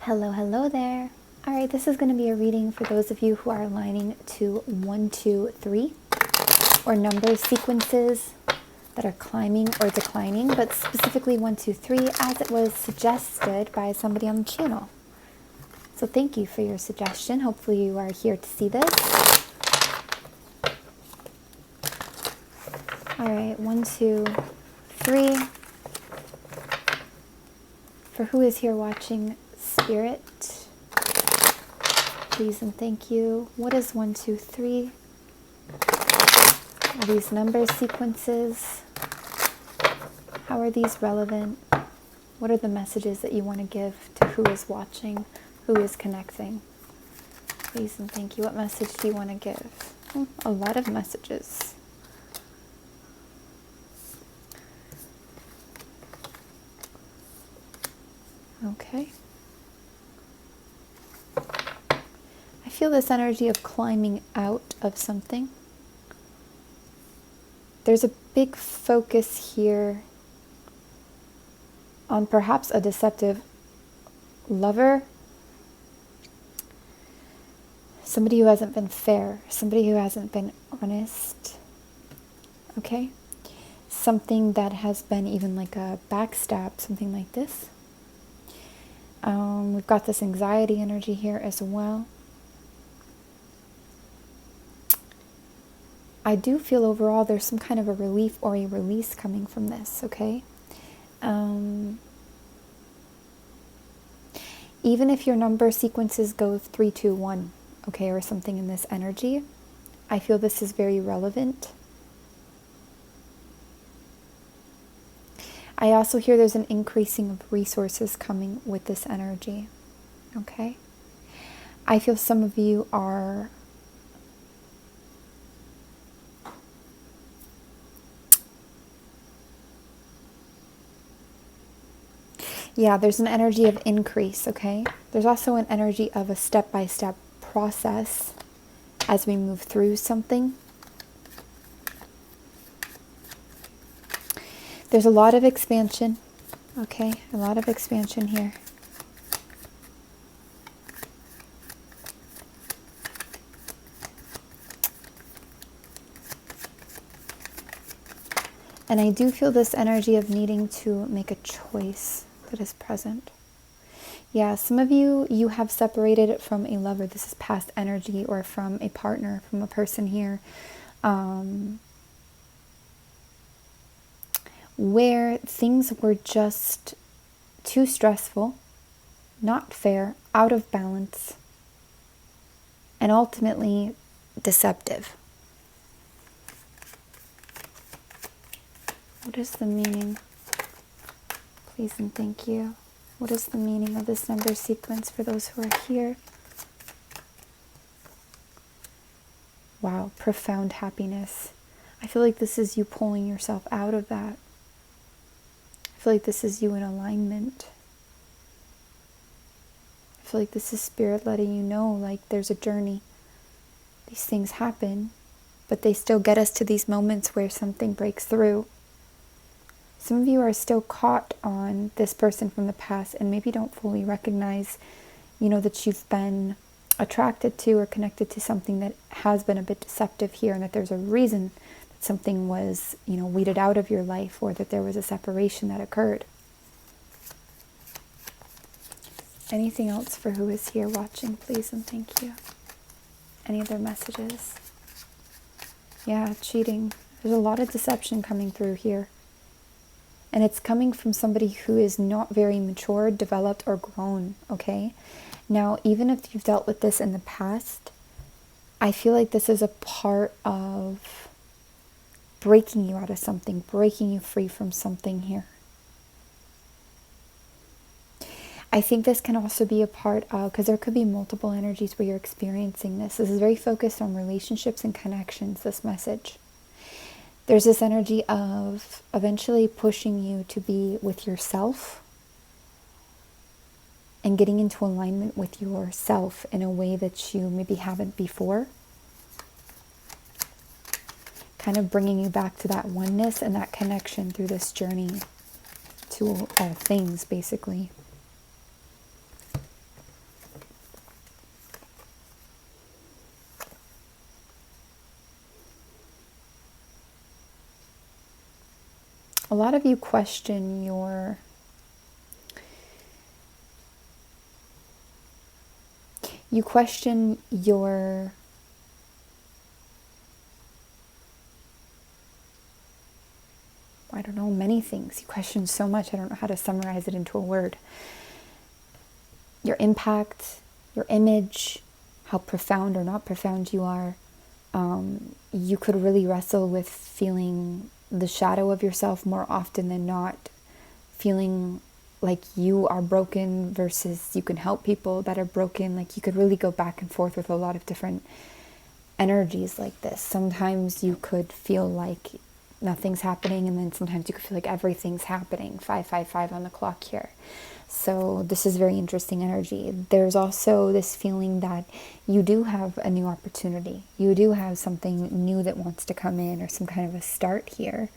Hello, hello there. All right, this is going to be a reading for those of you who are aligning to 1, 2, 3, or number sequences that are climbing or declining, but specifically 1, 2, 3, as it was suggested by somebody on the channel. So thank you for your suggestion. Hopefully you are here to see this. All right, 1, 2, 3. For who is here watching Spirit, please and thank you. What is 1, 2, 3? Are these number sequences? How are these relevant? What are the messages that you want to give to who is watching, who is connecting? Please and thank you. What message do you want to give? A lot of messages. Okay. I feel this energy of climbing out of something. There's a big focus here on perhaps a deceptive lover, somebody who hasn't been fair, somebody who hasn't been honest, okay? Something that has been even like a backstab, something like this. We've got this anxiety energy here as well. I do feel overall there's some kind of a relief or a release coming from this, okay? Even if your number sequences go 3, 2, 1, okay, or something in this energy, I feel this is very relevant. I also hear there's an increasing of resources coming with this energy, okay? I feel some of you are there's an energy of increase, okay? There's also an energy of a step-by-step process as we move through something. There's a lot of expansion, okay? A lot of expansion here. And I do feel this energy of needing to make a choice that is present. Yeah, some of you have separated from a lover. This is past energy, or from a partner, from a person here. Where things were just too stressful, not fair, out of balance, and ultimately deceptive. What is the meaning? Please and thank you. What is the meaning of this number sequence for those who are here? Wow, profound happiness. I feel like this is you pulling yourself out of that. I feel like this is you in alignment. I feel like this is Spirit letting you know, like, there's a journey. These things happen, but they still get us to these moments where something breaks through. Some of you are still caught on this person from the past and maybe don't fully recognize, that you've been attracted to or connected to something that has been a bit deceptive here, and that there's a reason that something was, weeded out of your life, or that there was a separation that occurred. Anything else for who is here watching, please and thank you. Any other messages? Yeah, cheating. There's a lot of deception coming through here. And it's coming from somebody who is not very mature, developed, or grown, okay? Now, even if you've dealt with this in the past, I feel like this is a part of breaking you out of something, breaking you free from something here. I think this can also be a part of, because there could be multiple energies where you're experiencing this. This is very focused on relationships and connections, this message. There's this energy of eventually pushing you to be with yourself and getting into alignment with yourself in a way that you maybe haven't before. Kind of bringing you back to that oneness and that connection through this journey to all things, basically. A lot of you question your I don't know, many things. You question so much, I don't know how to summarize it into a word. Your impact, your image, how profound or not profound you are. You could really wrestle with feeling the shadow of yourself more often than not, feeling like you are broken versus you can help people that are broken. Like, you could really go back and forth with a lot of different energies like this. Sometimes you could feel like nothing's happening, and then sometimes you could feel like everything's happening. 555 on the clock here. So this is very interesting energy. There's also this feeling that you do have a new opportunity. You do have something new that wants to come in, or some kind of a start here.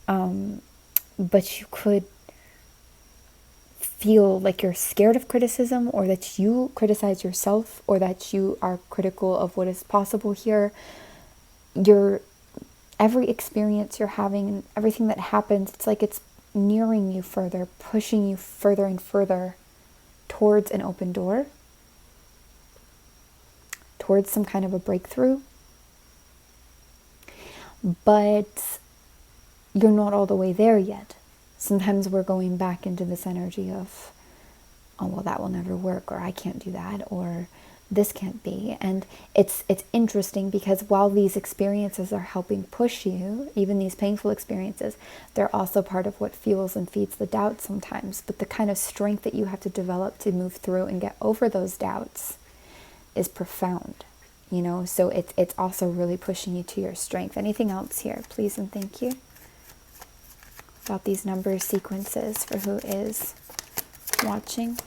But you could feel like you're scared of criticism, or that you criticize yourself, or that you are critical of what is possible here. Every experience you're having and everything that happens, it's like it's nearing you further, pushing you further and further towards an open door, towards some kind of a breakthrough. But you're not all the way there yet. Sometimes we're going back into this energy of, oh, well, that will never work, or I can't do that, or this can't be. And it's interesting, because while these experiences are helping push you, even these painful experiences, they're also part of what fuels and feeds the doubt sometimes. But the kind of strength that you have to develop to move through and get over those doubts is profound, you know. So it's also really pushing you to your strength. Anything else here, please and thank you, about these number sequences for who is watching?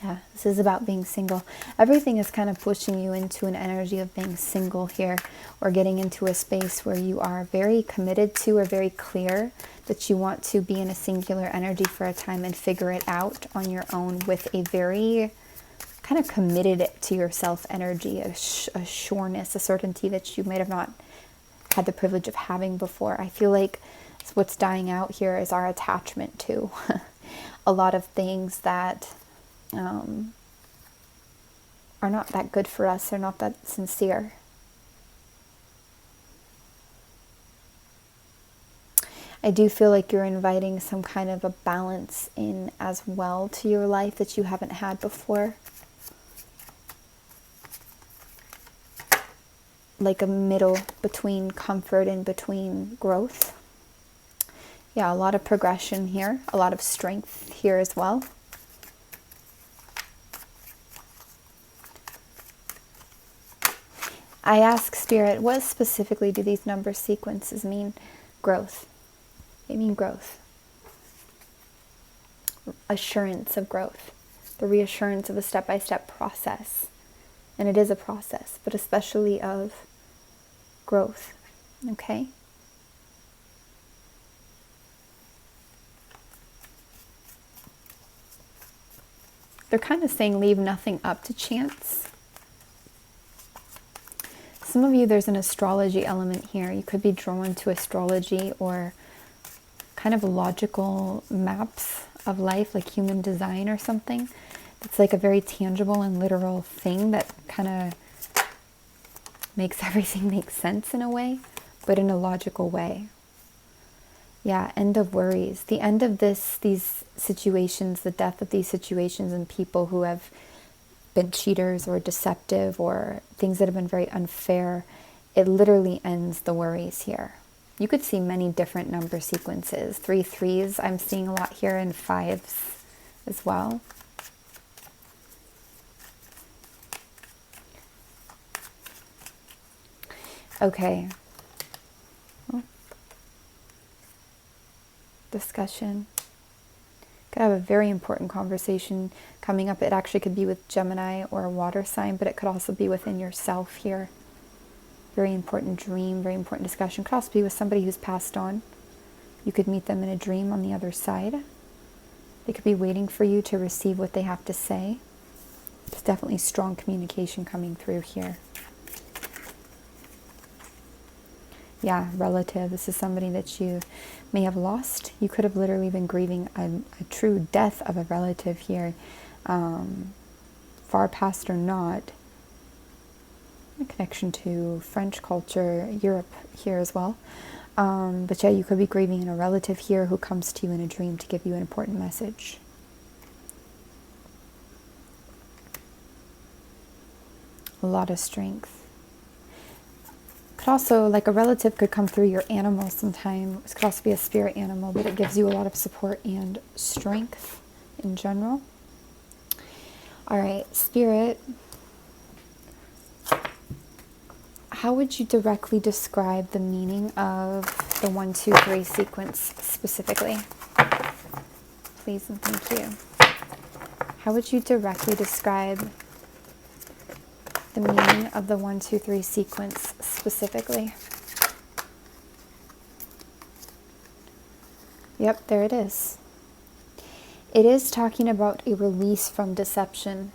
Yeah, this is about being single. Everything is kind of pushing you into an energy of being single here, or getting into a space where you are very committed to, or very clear that you want to be in a singular energy for a time and figure it out on your own, with a very kind of committed to yourself energy, a sureness, a certainty that you might have not had the privilege of having before. I feel like what's dying out here is our attachment to a lot of things that are not that good for us, they're not that sincere. I do feel like you're inviting some kind of a balance in as well to your life that you haven't had before. Like a middle between comfort and between growth. Yeah, a lot of progression here, a lot of strength here as well. I ask Spirit, what specifically do these number sequences mean? Growth. They mean growth. Assurance of growth. The reassurance of a step-by-step process. And it is a process, but especially of growth. Okay? They're kind of saying leave nothing up to chance. Some of you, there's an astrology element here. You could be drawn to astrology, or kind of logical maps of life, like human design or something. It's like a very tangible and literal thing that kind of makes everything make sense in a way, but in a logical way. Yeah, end of worries. The end of these situations, the death of these situations and people who have been cheaters or deceptive, or things that have been very unfair, it literally ends the worries here. You could see many different number sequences. 3 3s I'm seeing a lot here, and 5s as well. Okay. Oh. Discussion. Could have a very important conversation coming up. It actually could be with Gemini or a water sign, but it could also be within yourself here. Very important dream, very important discussion. Could also be with somebody who's passed on. You could meet them in a dream on the other side. They could be waiting for you to receive what they have to say. There's definitely strong communication coming through here. Yeah, relative. This is somebody that you may have lost. You could have literally been grieving a true death of a relative here, far past or not. A connection to French culture, Europe here as well. But yeah, you could be grieving a relative here who comes to you in a dream to give you an important message. A lot of strength. Could also, like a relative could come through your animal sometime. This could also be a spirit animal, but it gives you a lot of support and strength in general. All right, Spirit. How would you directly describe the meaning of the 1, 2, 3 sequence specifically? Please and thank you. How would you directly describe the meaning of the 1, 2, 3 sequence specifically? Yep, there it is. It is talking about a release from deception,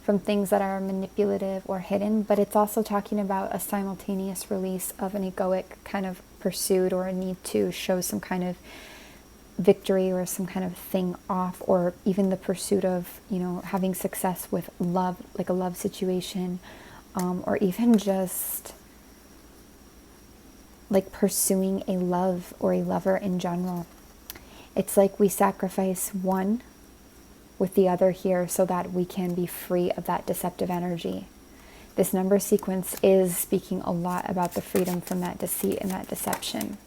from things that are manipulative or hidden, but it's also talking about a simultaneous release of an egoic kind of pursuit or a need to show some kind of victory or some kind of thing off, or even the pursuit of, you know, having success with love, like a love situation, or even just like pursuing a love or a lover in general. It's like we sacrifice one with the other here so that we can be free of that deceptive energy. This number sequence is speaking a lot about the freedom from that deceit and that deception.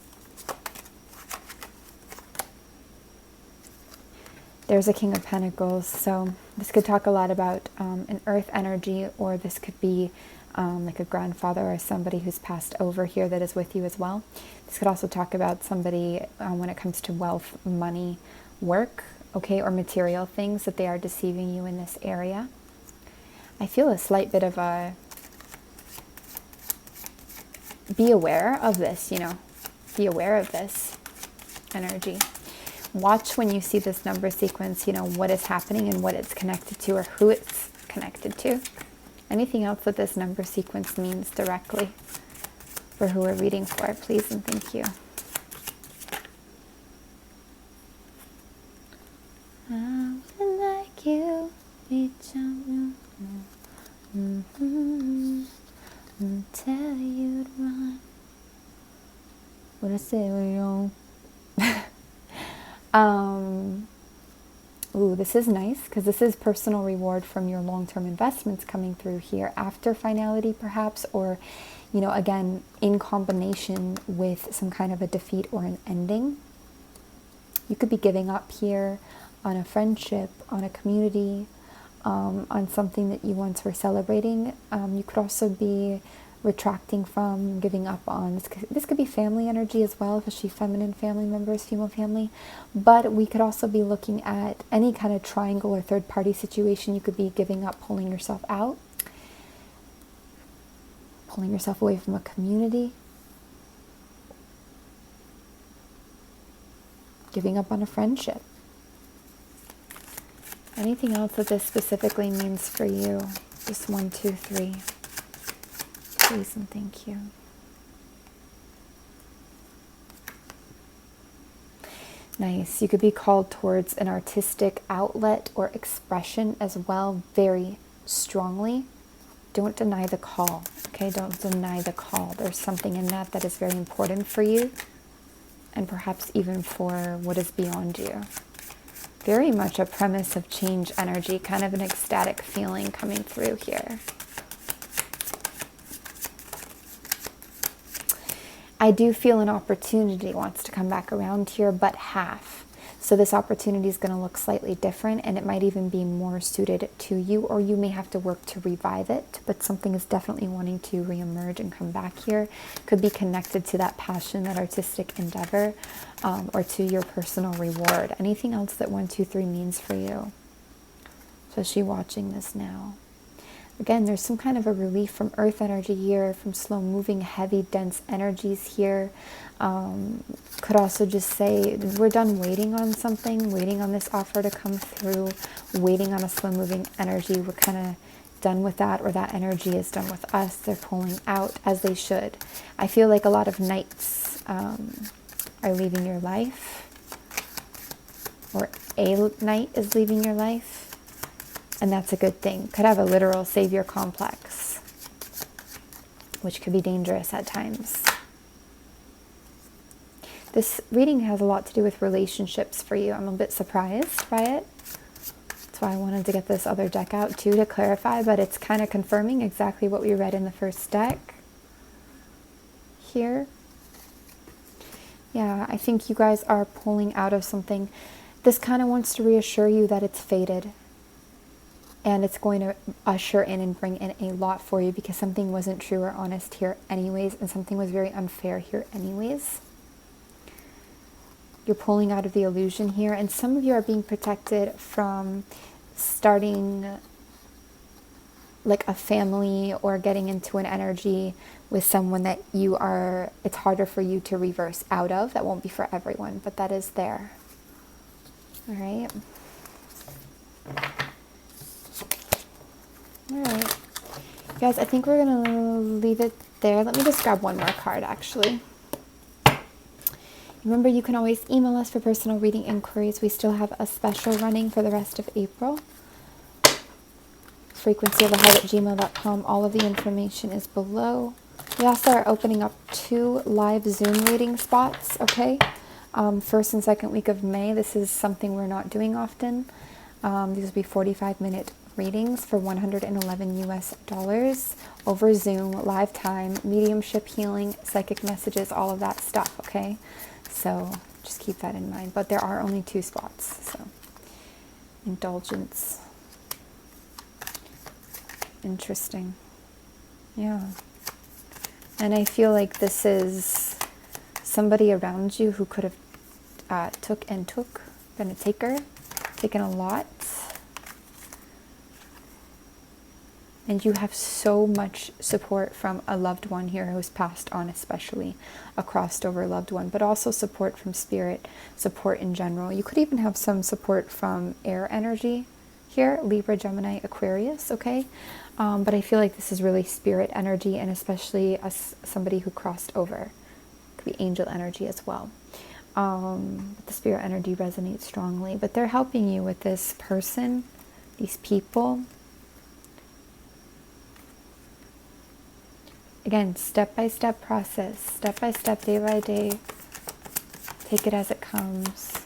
There's a King of Pentacles, so this could talk a lot about an earth energy, or this could be like a grandfather or somebody who's passed over here that is with you as well. This could also talk about somebody when it comes to wealth, money, work, okay, or material things, that they are deceiving you in this area. I feel a slight bit of a, be aware of this, you know, be aware of this energy. Watch when you see this number sequence, you know, what is happening and what it's connected to, or who it's connected to. Anything else that this number sequence means directly for who we're reading for, please and thank you. I would like you, reach out, tell you to run. What I say, we don't. Ooh, this is nice, because this is personal reward from your long-term investments coming through here after finality perhaps, or, you know, again, in combination with some kind of a defeat or an ending. You could be giving up here on a friendship, on a community, on something that you once were celebrating. You could also be retracting from, giving up on. This could be family energy as well, especially feminine family members, female family. But we could also be looking at any kind of triangle or third party situation. You could be giving up, pulling yourself out, pulling yourself away from a community, giving up on a friendship. Anything else that this specifically means for you? Just 1, 2, 3. Please and thank you. Nice. You could be called towards an artistic outlet or expression as well, very strongly. Don't deny the call, okay? Don't deny the call. There's something in that that is very important for you, and perhaps even for what is beyond you. Very much a premise of change energy, kind of an ecstatic feeling coming through here. I do feel an opportunity wants to come back around here, but half. So this opportunity is going to look slightly different, and it might even be more suited to you, or you may have to work to revive it, but something is definitely wanting to reemerge and come back here. Could be connected to that passion, that artistic endeavor, or to your personal reward. Anything else that 1, 2, 3 means for you? Especially watching this now. Again, there's some kind of a relief from earth energy here, from slow moving, heavy, dense energies here. Could also just say, we're done waiting on something, waiting on this offer to come through, waiting on a slow moving energy. We're kind of done with that, or that energy is done with us. They're pulling out, as they should. I feel like a lot of knights are leaving your life, or a knight is leaving your life, and that's a good thing. Could have a literal savior complex, which could be dangerous at times. This reading has a lot to do with relationships for you. I'm a bit surprised by it. That's why I wanted to get this other deck out too, to clarify, but it's kind of confirming exactly what we read in the first deck here. Yeah, I think you guys are pulling out of something. This kind of wants to reassure you that it's fated, and it's going to usher in and bring in a lot for you, because something wasn't true or honest here anyways, and something was very unfair here anyways. You're pulling out of the illusion here, and some of you are being protected from starting like a family or getting into an energy with someone that you are, it's harder for you to reverse out of. That won't be for everyone, but that is there. All right. All right. Guys, I think we're going to leave it there. Let me just grab one more card, actually. Remember, you can always email us for personal reading inquiries. We still have a special running for the rest of April. FrequencyOfTheHeart@gmail.com. All of the information is below. We also are opening up 2 live Zoom reading spots, okay? First and second week of May. This is something we're not doing often. These will be 45-minute readings for $111 US over Zoom, live time, mediumship, healing, psychic messages, all of that stuff, okay? So just keep that in mind. But there are only 2 spots, so indulgence. Interesting. Yeah. And I feel like this is somebody around you who could have been a taker, taken a lot. And you have so much support from a loved one here who's passed on, especially a crossed over loved one, but also support from spirit, support in general. You could even have some support from air energy here, Libra, Gemini, Aquarius, okay? But I feel like this is really spirit energy, and especially somebody who crossed over. Could be angel energy as well. But the spirit energy resonates strongly. But they're helping you with this person, these people. Again, step-by-step process, step-by-step, day by day. Take it as it comes,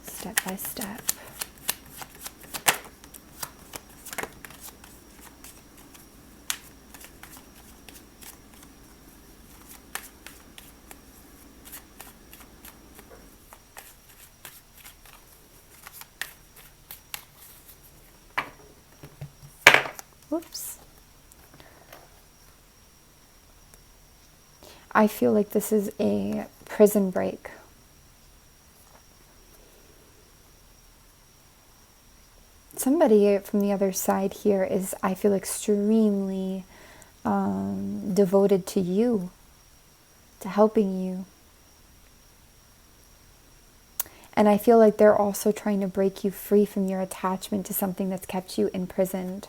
step-by-step. Whoops. I feel like this is a prison break. Somebody from the other side here is, I feel, extremely devoted to you, to helping you. And I feel like they're also trying to break you free from your attachment to something that's kept you imprisoned.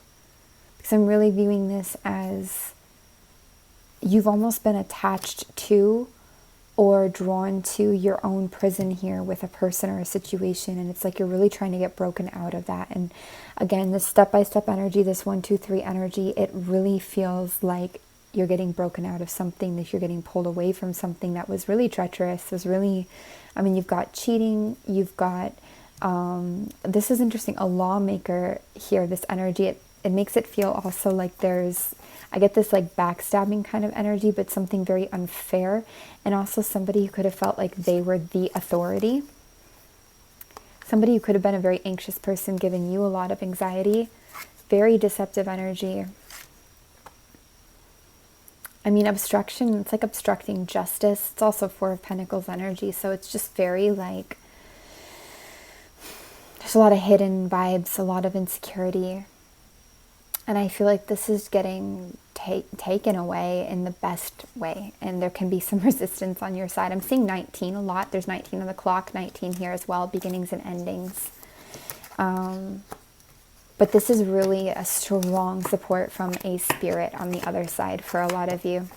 Because I'm really viewing this as you've almost been attached to or drawn to your own prison here with a person or a situation, and it's like you're really trying to get broken out of that. And again, this step-by-step energy, this 1, 2, 3 energy, it really feels like you're getting broken out of something, that you're getting pulled away from something that was really treacherous, was really, I mean, you've got cheating, you've got, this is interesting, a lawmaker here, this energy, it makes it feel also like there's, I get this like backstabbing kind of energy, but something very unfair. And also somebody who could have felt like they were the authority. Somebody who could have been a very anxious person, giving you a lot of anxiety. Very deceptive energy. I mean, obstruction, it's like obstructing justice. It's also 4 of Pentacles energy. So it's just very like, there's a lot of hidden vibes, a lot of insecurity. And I feel like this is getting taken away in the best way. And there can be some resistance on your side. I'm seeing 19 a lot. There's 19 on the clock, 19 here as well. Beginnings and endings. But this is really a strong support from a spirit on the other side for a lot of you.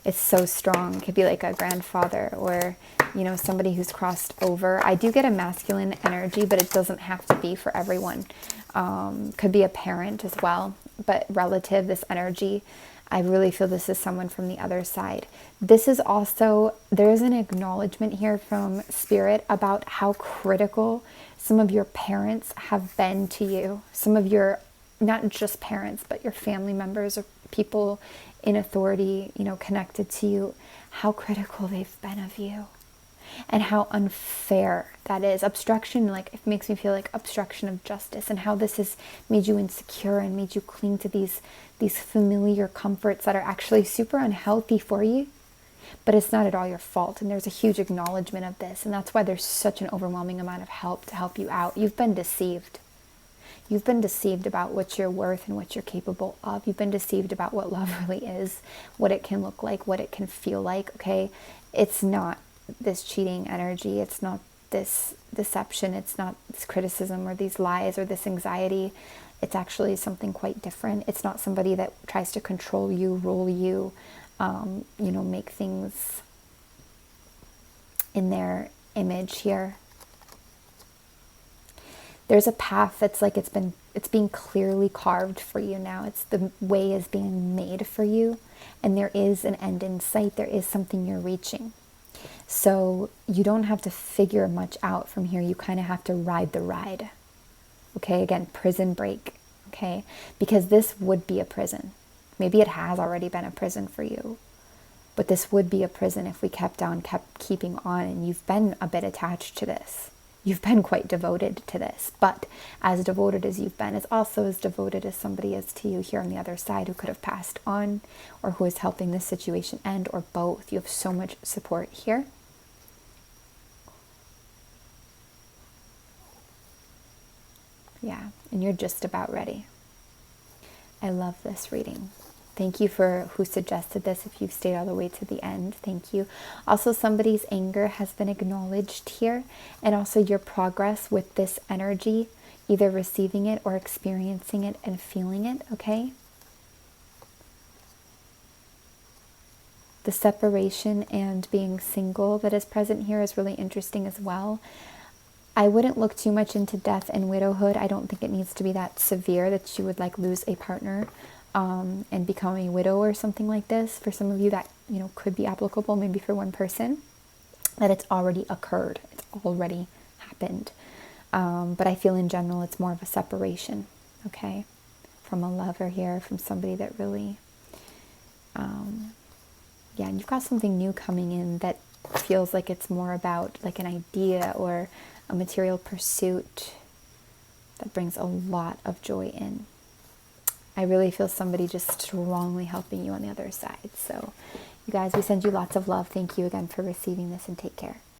It's so strong. It could be like a grandfather or, you know, somebody who's crossed over. I do get a masculine energy, but it doesn't have to be for everyone. Could be a parent as well, but relative, this energy, I really feel this is someone from the other side. This is also, there's an acknowledgement here from Spirit about how critical some of your parents have been to you. Some of your, not just parents, but your family members or people in authority, you know, connected to you, how critical they've been of you. And how unfair that is. Obstruction, like, it makes me feel like obstruction of justice, and how this has made you insecure and made you cling to these familiar comforts that are actually super unhealthy for you. But it's not at all your fault, and there's a huge acknowledgement of this, and that's why there's such an overwhelming amount of help to help you out. You've been deceived. You've been deceived about what you're worth and what you're capable of. You've been deceived about what love really is, what it can look like, what it can feel like, okay? It's not this cheating energy. It's not this deception. It's not this criticism or these lies or this anxiety. It's actually something quite different. It's not somebody that tries to control you, rule you, you know, make things in their image here. There's a path that's like it's being clearly carved for you now. It's the way is being made for you, and there is an end in sight. There is something you're reaching. So you don't have to figure much out from here. You kind of have to ride the ride. Okay, again, prison break. Okay, because this would be a prison. Maybe it has already been a prison for you, but this would be a prison if we kept keeping on, and you've been a bit attached to this. You've been quite devoted to this, but as devoted as you've been is also as devoted as somebody is to you here on the other side who could have passed on, or who is helping this situation end, or both. You have so much support here. Yeah, and you're just about ready. I love this reading. Thank you for who suggested this. If you've stayed all the way to the end, thank you. Also, somebody's anger has been acknowledged here, and also your progress with this energy, either receiving it or experiencing it and feeling it, okay? The separation and being single that is present here is really interesting as well. I wouldn't look too much into death and widowhood. I don't think it needs to be that severe that you would like lose a partner and become a widow or something like this. For some of you that, you know, could be applicable, maybe for one person, that it's already occurred. It's already happened. But I feel in general it's more of a separation, okay? From a lover here, from somebody that really, yeah, and you've got something new coming in that feels like it's more about like an idea or a material pursuit that brings a lot of joy in. I really feel somebody just strongly helping you on the other side. So you guys, we send you lots of love. Thank you again for receiving this, and take care.